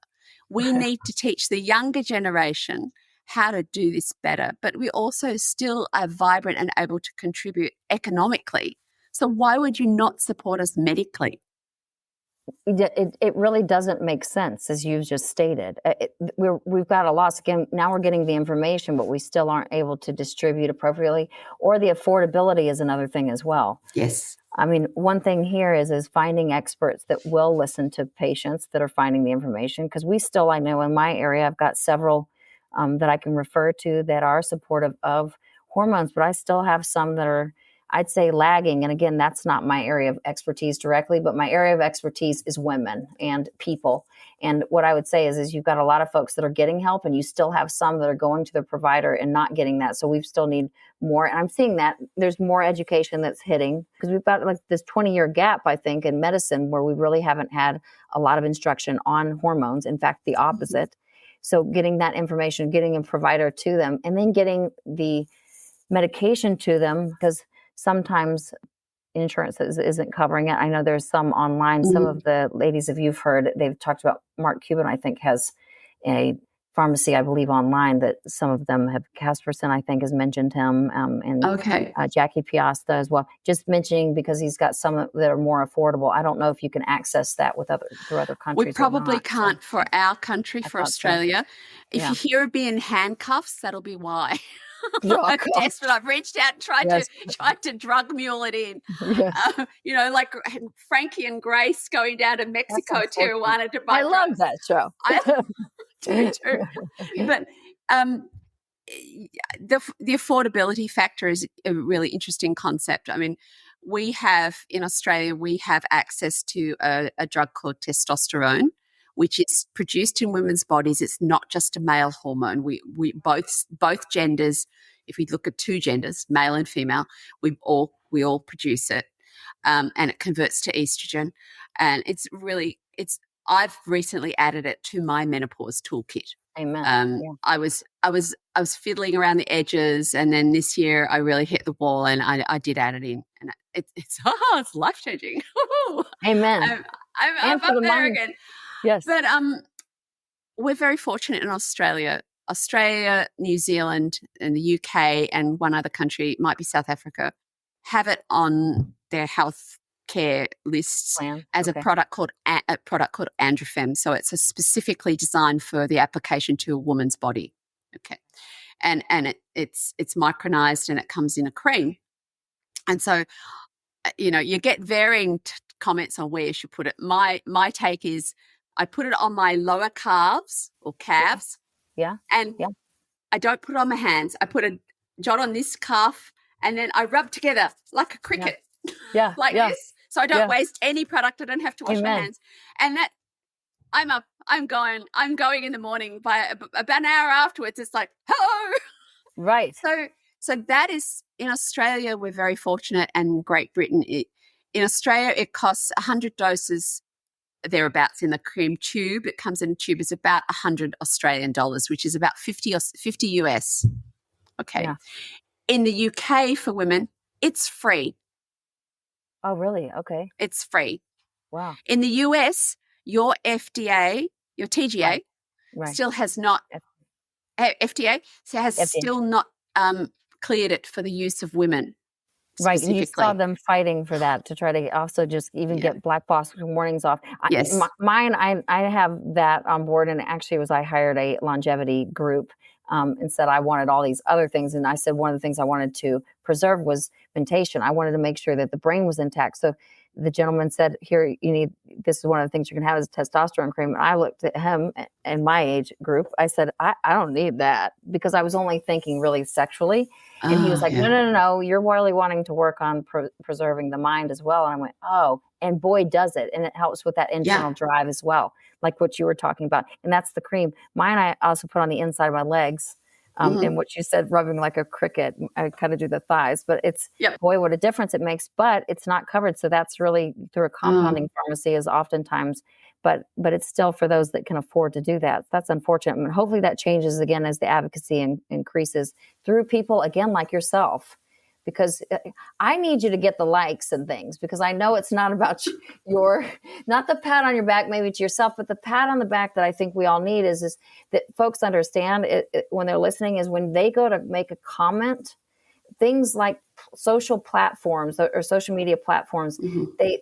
We need to teach the younger generation how to do this better, but we also still are vibrant and able to contribute economically. So why would you not support us medically? It really doesn't make sense, as you've just stated. We've got a loss. Again, now we're getting the information, but we still aren't able to distribute appropriately, or the affordability is another thing as well. Yes. I mean, one thing here is finding experts that will listen to patients that are finding the information, because I know in my area, I've got several that I can refer to that are supportive of hormones, but I still have some that are, I'd say, lagging. And again, that's not my area of expertise directly, but my area of expertise is women and people. And what I would say is you've got a lot of folks that are getting help, and you still have some that are going to their provider and not getting that. So we still need more. And I'm seeing that there's more education that's hitting, because we've got like this 20-year gap, I think, in medicine where we really haven't had a lot of instruction on hormones. In fact, the opposite. So getting that information, getting a provider to them, and then getting the medication to them, because sometimes insurance isn't covering it. I know there's some online, some of the ladies, if you've heard, they've talked about Mark Cuban, I think, has a pharmacy, I believe, online that some of them have. Casperson, I think, has mentioned him, and Jackie Piasta as well. Just mentioning because he's got some that are more affordable. I don't know if you can access that through other countries. We probably can't for our country, for Australia. So. If you hear it be in handcuffs, that'll be why. I'm desperate. I've reached out and tried to drug mule it in. Yes. Like Frankie and Grace going down to Mexico, Tijuana to buy drugs. I love that show. I do too. But the affordability factor is a really interesting concept. I mean, in Australia, we have access to a drug called testosterone, which is produced in women's bodies. It's not just a male hormone. We both genders, if we look at two genders, male and female, we all produce it, and it converts to estrogen. And I've recently added it to my menopause toolkit. Amen. I was fiddling around the edges, and then this year I really hit the wall, and I did add it in, and it's life changing. Amen. I'm up there again. Yes. But we're very fortunate in Australia, New Zealand, and the UK, and one other country, might be South Africa, have it on their health care lists as a product called Androfem. So it's specifically designed for the application to a woman's body. Okay. And it's micronized, and it comes in a cream. And so, you get varying comments on where you should put it. My take is, I put it on my lower calves or calves. Yeah. And I don't put it on my hands. I put a dot on this calf, and then I rub together like a cricket. Yeah. This. So I don't waste any product. I don't have to wash my hands. And that I'm going in the morning. By about an hour afterwards, it's like, hello. Right. So that is, in Australia, we're very fortunate, and Great Britain. In Australia, it costs 100 doses thereabouts in the cream tube. It comes in a tube. It's about 100 Australian dollars, which is about 50 US. Okay. Yeah. In the UK for women, it's free. Oh, really? Okay. It's free. Wow. In the US, your FDA, your TGA, still has not FDA, so has still not cleared it for the use of women. Right, and you saw them fighting for that to try to also just even get black box warnings off. Yes. I have that on board, and actually I hired a longevity group and said I wanted all these other things, and I said one of the things I wanted to preserve was mentation. I wanted to make sure that the brain was intact. So the gentleman said, here, this is one of the things you can have is testosterone cream. And I looked at him and my age group. I said, I don't need that, because I was only thinking really sexually. And he was like, no, you're really wanting to work on preserving the mind as well. And I went, oh, and boy, does it. And it helps with that internal drive as well, like what you were talking about. And that's the cream. Mine, I also put on the inside of my legs. And what you said, rubbing like a cricket, I kind of do the thighs, but it's, boy, what a difference it makes, but it's not covered. So that's really through a compounding pharmacy is oftentimes, but it's still for those that can afford to do that. That's unfortunate. I mean, hopefully that changes again as the advocacy increases through people, again, like yourself, because I need you to get the likes and things, because I know it's not about not the pat on your back, maybe to yourself, but the pat on the back that I think we all need is that folks understand when they're listening is when they go to make a comment, things like social platforms or social media platforms,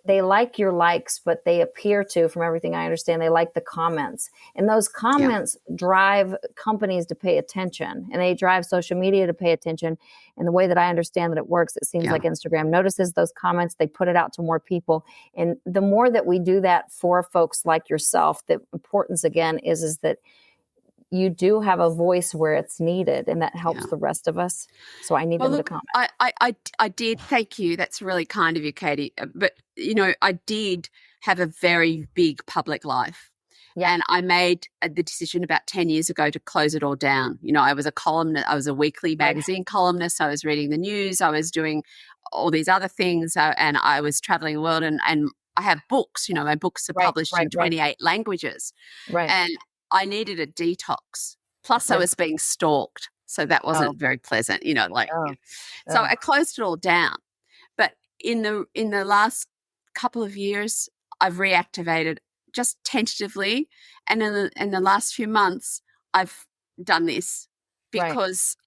they like your likes, but they appear to, from everything I understand, they like the comments. And those comments drive companies to pay attention, and they drive social media to pay attention. And the way that I understand that it works, it seems like Instagram notices those comments, they put it out to more people. And the more that we do that for folks like yourself, the importance again is that you do have a voice where it's needed, and that helps the rest of us. So I need them to comment. I did. Thank you. That's really kind of you, Katie. But, I did have a very big public life. Yeah. And I made the decision about 10 years ago to close it all down. I was a columnist. I was a weekly magazine columnist. I was reading the news. I was doing all these other things. And I was traveling the world. And I have books. My books are published in 28 languages. Right. And I needed a detox. Plus, I was being stalked, so that wasn't very pleasant. So I closed it all down. But in the last couple of years, I've reactivated just tentatively, and in the last few months, I've done this because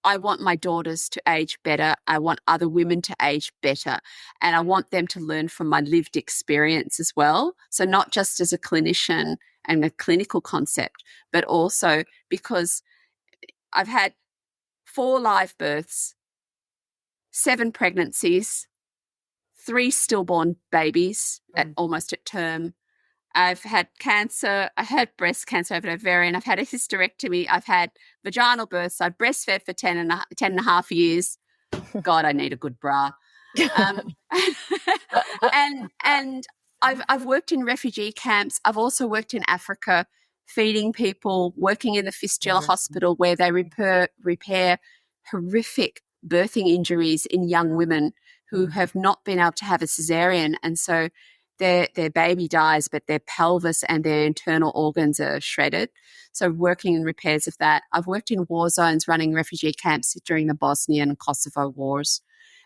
I want my daughters to age better. I want other women to age better, and I want them to learn from my lived experience as well. So not just as a clinician and a clinical concept, but also because I've had 4 live births, 7 pregnancies, 3 stillborn babies almost at term. I've had cancer. I had breast cancer. I've had ovarian. I've had a hysterectomy. I've had vaginal births. I've breastfed for 10 and a half years. God, I need a good bra. And I've worked in refugee camps. I've also worked in Africa, feeding people, working in the fistula hospital where they repair horrific birthing injuries in young women who have not been able to have a cesarean. And so their baby dies, but their pelvis and their internal organs are shredded. So working in repairs of that. I've worked in war zones running refugee camps during the Bosnian and Kosovo wars.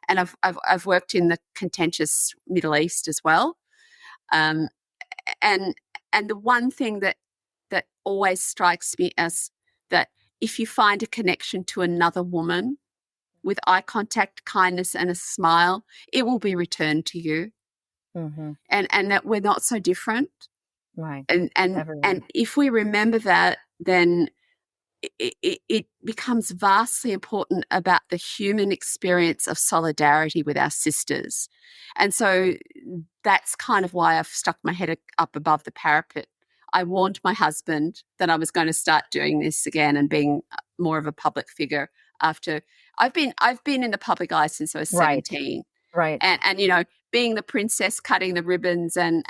And I've worked in the contentious Middle East as well. And the one thing that always strikes me as that if you find a connection to another woman with eye contact, kindness, and a smile, it will be returned to you. And that we're not so different. Right. And if we remember that, then it becomes vastly important about the human experience of solidarity with our sisters. And so that's kind of why I've stuck my head up above the parapet. I warned my husband that I was going to start doing this again and being more of a public figure after I've been in the public eye since I was 17. Right. And being the princess, cutting the ribbons and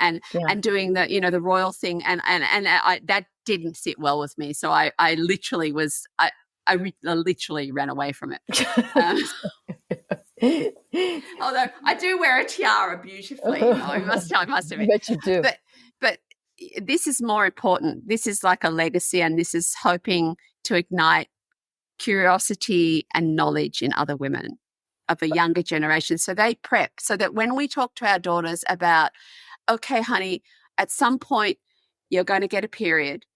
doing the, the royal thing. And that didn't sit well with me. So I literally literally ran away from it. Although I do wear a tiara beautifully, I must admit. I bet you do. But this is more important. This is like a legacy, and this is hoping to ignite curiosity and knowledge in other women of a younger generation, so they prep, so that when we talk to our daughters about, okay, honey, at some point you're going to get a period,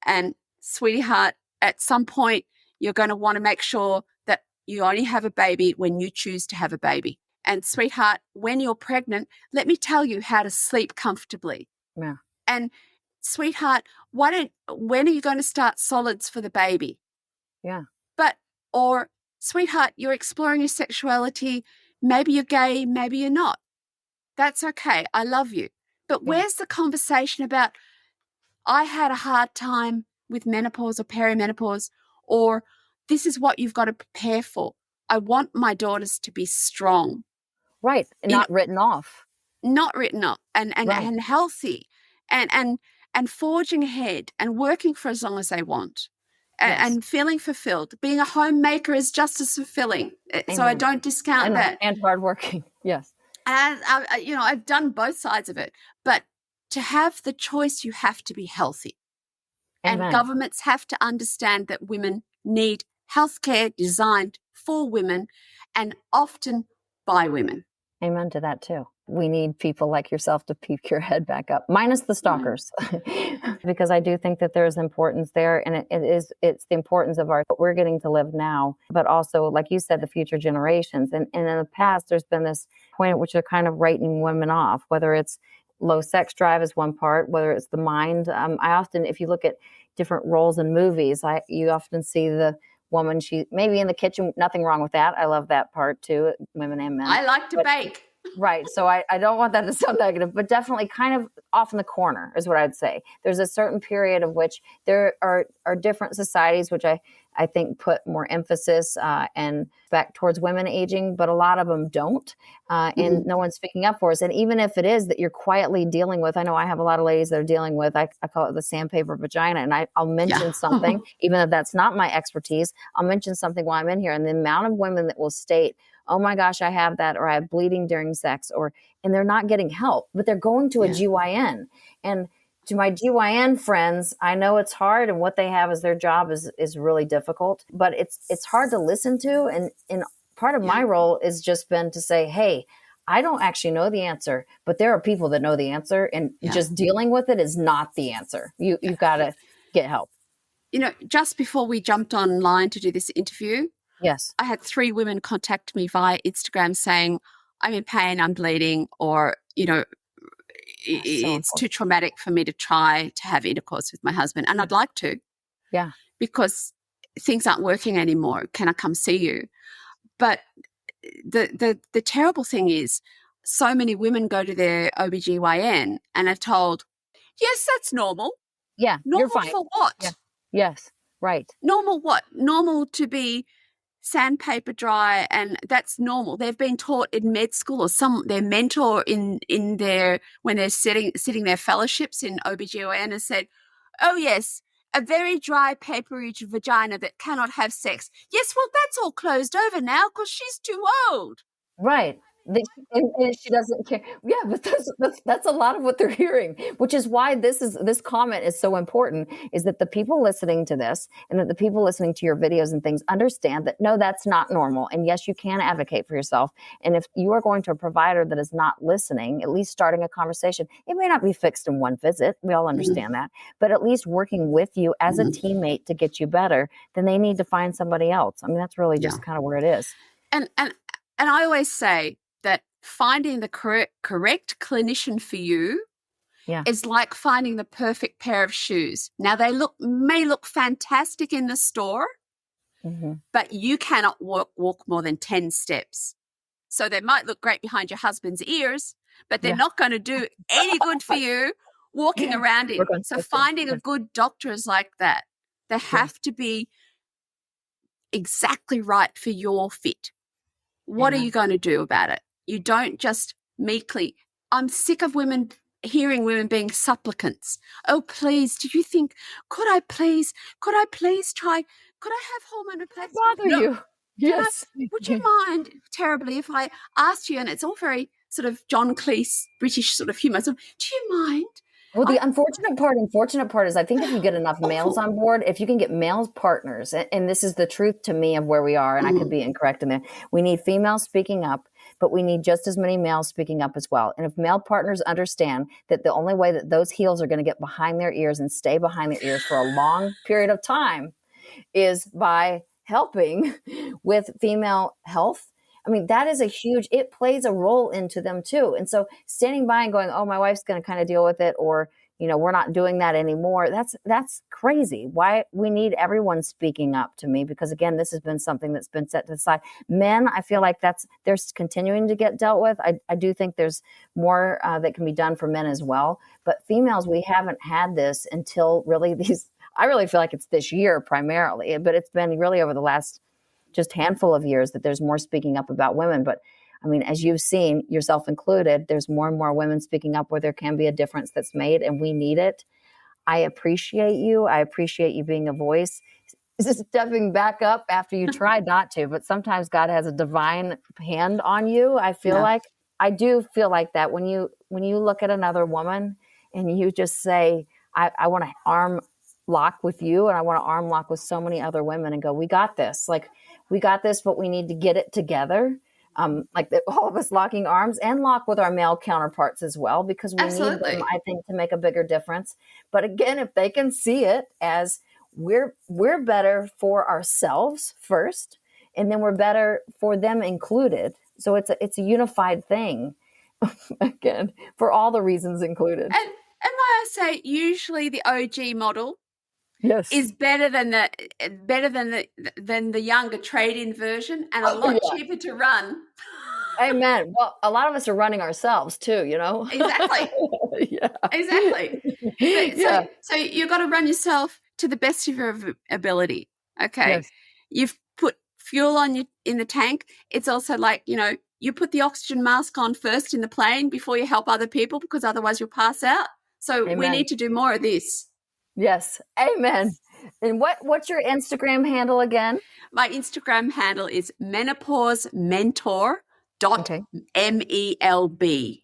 and sweetheart, at some point you're going to want to make sure that you only have a baby when you choose to have a baby. And sweetheart, when you're pregnant, let me tell you how to sleep comfortably. Yeah. And sweetheart, when are you going to start solids for the baby? Yeah. Or sweetheart, you're exploring your sexuality. Maybe you're gay, maybe you're not. That's okay. I love you. But where's the conversation about, I had a hard time with menopause or perimenopause, or this is what you've got to prepare for. I want my daughters to be strong. Right. And not written off. Not written off and healthy and forging ahead and working for as long as they want. And feeling fulfilled. Being a homemaker is just as fulfilling. Amen. So I don't discount that. And hardworking, yes. And, I've done both sides of it. But to have the choice, you have to be healthy. Amen. And governments have to understand that women need healthcare designed for women and often by women. Amen to that too. We need people like yourself to peek your head back up, minus the stalkers, because I do think that there's importance there, and it's the importance of what we're getting to live now, but also, like you said, the future generations. And in the past, there's been this point at which they're kind of writing women off, whether it's low sex drive is one part, whether it's the mind. I often, if you look at different roles in movies, you often see the woman, she maybe in the kitchen, nothing wrong with that. I love that part too, women and men. I like to bake. Right. So I don't want that to sound negative, but definitely kind of off in the corner is what I'd say. There's a certain period of which there are different societies, which I think put more emphasis and back towards women aging, but a lot of them don't. And no one's speaking up for us. And even if it is that you're quietly dealing with, I know I have a lot of ladies that are dealing with, I call it the sandpaper vagina. And I'll mention something, even if that's not my expertise, I'll mention something while I'm in here. And the amount of women that will state, oh my gosh, I have that, or I have bleeding during sex, and they're not getting help, but they're going to a GYN. And to my GYN friends, I know it's hard, and what they have as their job is really difficult, but it's hard to listen to. And part of my role has just been to say, hey, I don't actually know the answer, but there are people that know the answer, and just dealing with it is not the answer. You've got to get help. Just before we jumped online to do this interview, yes, I had 3 women contact me via Instagram saying, I'm in pain, I'm bleeding, or, it's too traumatic for me to try to have intercourse with my husband. And I'd like to. Yeah. Because things aren't working anymore. Can I come see you? But the terrible thing is, so many women go to their OBGYN and are told, yes, that's normal. Yeah. Normal you're fine. For what? Yeah. Yes. Right. Normal what? Normal to be sandpaper dry, and that's normal. They've been taught in med school, or their mentor in their, when they're sitting their fellowships in OBGYN has said, oh yes, a very dry, papery vagina that cannot have sex. Yes, well, that's all closed over now because she's too old. Right. And she doesn't care. Yeah, but that's a lot of what they're hearing, which is why this comment is so important, is that the people listening to this and that the people listening to your videos and things understand that, no, that's not normal. And yes, you can advocate for yourself. And if you are going to a provider that is not listening, at least starting a conversation, it may not be fixed in one visit. We all understand that, but at least working with you as a teammate to get you better, then they need to find somebody else. I mean, that's really just kind of where it is. And I always say that finding the correct clinician for you is like finding the perfect pair of shoes. Now, they may look fantastic in the store, but you cannot walk more than 10 steps. So they might look great behind your husband's ears, but they're not going to do any good for you walking around in. So finding a good doctor is like that. They have to be exactly right for your fit. What are you going to do about it? You don't just meekly. I'm sick of hearing women being supplicants. Oh, please, do you think, could I please try, could I have hormone replacement? Bother you. Yes. Would you mind terribly if I asked you, and it's all very sort of John Cleese, British sort of humor, so do you mind? Well, the unfortunate part is, I think if you get enough males on board, if you can get males partners, and this is the truth to me of where we are, and I could be incorrect in that, we need females speaking up, but we need just as many males speaking up as well. And if male partners understand that the only way that those heels are going to get behind their ears and stay behind their ears for a long period of time is by helping with female health, I mean, that is it plays a role into them too. And so standing by and going, oh, my wife's going to kind of deal with it, or, we're not doing that anymore. That's crazy. Why we need everyone speaking up to me, because again, this has been something that's been set to the side. Men, I feel like they're continuing to get dealt with. I do think there's more that can be done for men as well. But females, we haven't had this until really I really feel like it's this year primarily, but it's been really over the last just handful of years that there's more speaking up about women. But I mean, as you've seen, yourself included, there's more and more women speaking up where there can be a difference that's made, and we need it. I appreciate you. I appreciate you being a voice. Just stepping back up after you tried not to, but sometimes God has a divine hand on you. I do feel like that when you look at another woman and you just say, I want to arm lock with you, and I want to arm lock with so many other women and go, we got this. Like, we got this, but we need to get it together. All of us locking arms, and lock with our male counterparts as well, because we need them, I think, to make a bigger difference. But again, if they can see it as we're better for ourselves first, and then we're better for them included. So it's a unified thing, again, for all the reasons included. And might I say, usually the OG model is better than the younger trade-in version, and a lot cheaper to run. Amen. Well, a lot of us are running ourselves too, Exactly. Exactly. So you've got to run yourself to the best of your ability. Okay. Yes. You've put fuel in the tank. It's also like, you put the oxygen mask on first in the plane before you help other people, because otherwise you'll pass out. So we need to do more of this. Yes. Amen. And what's your Instagram handle again? My Instagram handle is menopausementor.melb.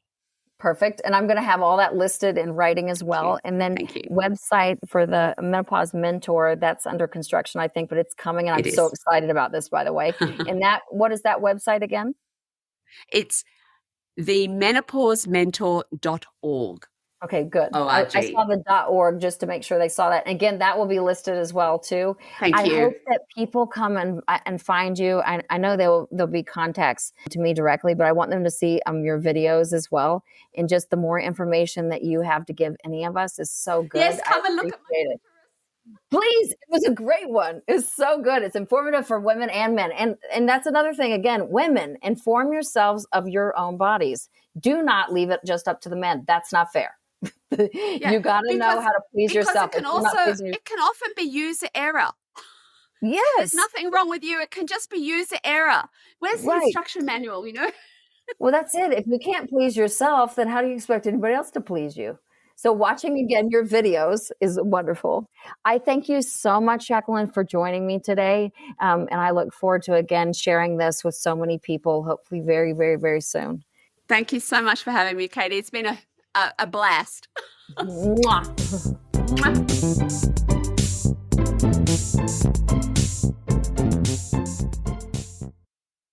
Perfect. And I'm going to have all that listed in writing as well. And then website for the Menopause Mentor, that's under construction, I think, but it's coming. And I'm so excited about this, by the way. And what is that website again? It's the menopausementor.org. Okay, good. I saw the .org just to make sure they saw that. And again, that will be listed as well too. Thank you. I hope that people come and find you. I know there'll be contacts to me directly, but I want them to see your videos as well. And just the more information that you have to give any of us is so good. Yes, come and look at it. Please, it was a great one. It's so good. It's informative for women and men. And that's another thing. Again, women, inform yourselves of your own bodies. Do not leave it just up to the men. That's not fair. You got to know how to please yourself. It can often be user error. Yes. There's nothing wrong with you. It can just be user error. Where's the instruction manual, Well, that's it. If you can't please yourself, then how do you expect anybody else to please you? So watching, again, your videos is wonderful. I thank you so much, Jacqueline, for joining me today. And I look forward to, again, sharing this with so many people, hopefully very, very, very soon. Thank you so much for having me, Katie. It's been a blast. Mwah. Mwah.